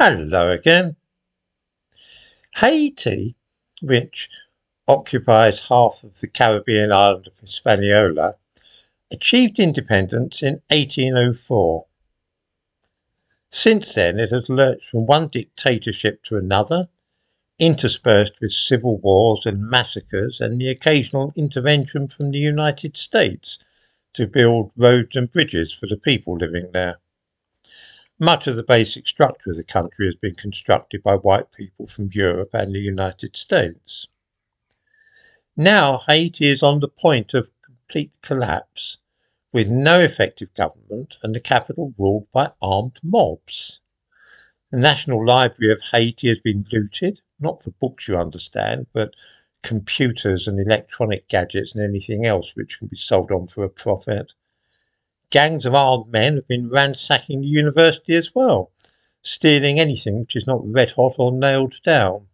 Hello again. Haiti, which occupies half of the Caribbean island of Hispaniola, achieved independence in 1804. Since then, it has lurched from one dictatorship to another, interspersed with civil wars and massacres and the occasional intervention from the United States to build roads and bridges for the people living there. Much of the basic structure of the country has been constructed by white people from Europe and the United States. Now Haiti is on the point of complete collapse, with no effective government and the capital ruled by armed mobs. The National Library of Haiti has been looted, not for books you understand, but computers and electronic gadgets and anything else which can be sold on for a profit. Gangs of armed men have been ransacking the university as well, stealing anything which is not red hot or nailed down.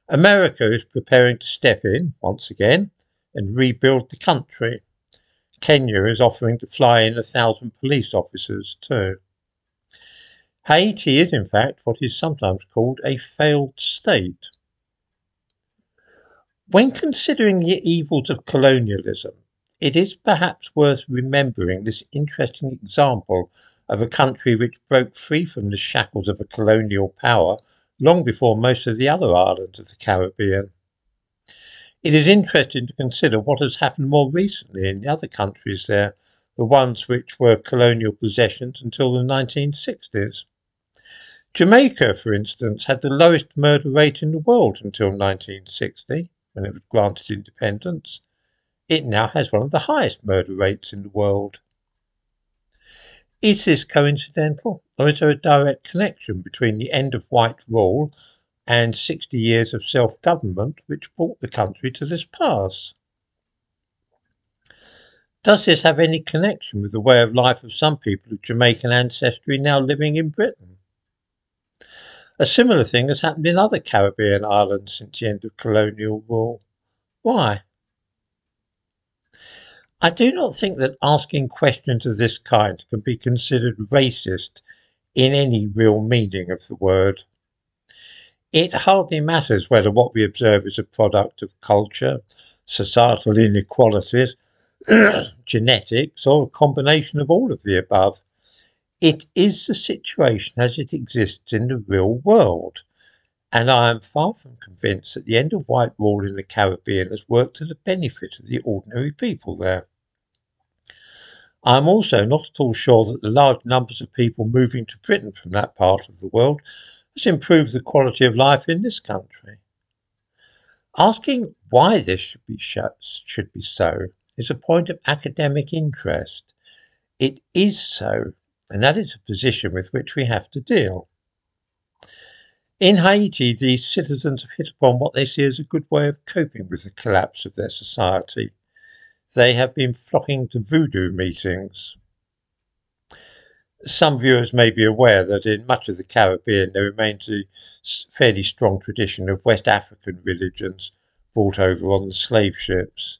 America is preparing to step in, once again, and rebuild the country. Kenya is offering to fly in 1,000 police officers too. Haiti is in fact what is sometimes called a failed state. When considering the evils of colonialism, it is perhaps worth remembering this interesting example of a country which broke free from the shackles of a colonial power long before most of the other islands of the Caribbean. It is interesting to consider what has happened more recently in the other countries there, the ones which were colonial possessions until the 1960s. Jamaica, for instance, had the lowest murder rate in the world until 1960, when it was granted independence. It now has one of the highest murder rates in the world. Is this coincidental, or is there a direct connection between the end of white rule and 60 years of self-government which brought the country to this pass? Does this have any connection with the way of life of some people of Jamaican ancestry now living in Britain? A similar thing has happened in other Caribbean islands since the end of colonial rule. Why? I do not think that asking questions of this kind can be considered racist in any real meaning of the word. It hardly matters whether what we observe is a product of culture, societal inequalities, genetics, or a combination of all of the above. It is the situation as it exists in the real world, and I am far from convinced that the end of white rule in the Caribbean has worked to the benefit of the ordinary people there. I am also not at all sure that the large numbers of people moving to Britain from that part of the world has improved the quality of life in this country. Asking why this should be so is a point of academic interest. It is so, and that is a position with which we have to deal. In Haiti, these citizens have hit upon what they see as a good way of coping with the collapse of their society. They have been flocking to voodoo meetings. Some viewers may be aware that in much of the Caribbean there remains a fairly strong tradition of West African religions brought over on the slave ships.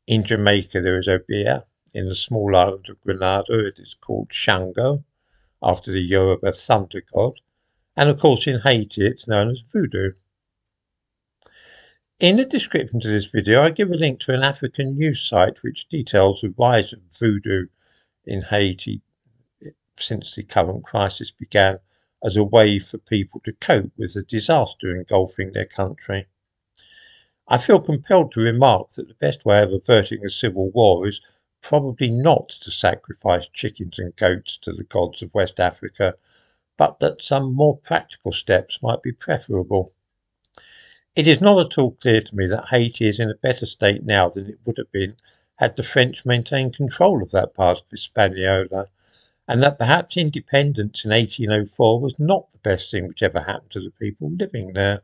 In Jamaica there is Obeah. In the small island of Grenada it is called Shango, after the Yoruba thunder god. And of course in Haiti it's known as voodoo. In the description to this video I give a link to an African news site which details the rise of voodoo in Haiti since the current crisis began as a way for people to cope with the disaster engulfing their country. I feel compelled to remark that the best way of averting a civil war is probably not to sacrifice chickens and goats to the gods of West Africa, but that some more practical steps might be preferable. It is not at all clear to me that Haiti is in a better state now than it would have been had the French maintained control of that part of Hispaniola, and that perhaps independence in 1804 was not the best thing which ever happened to the people living there.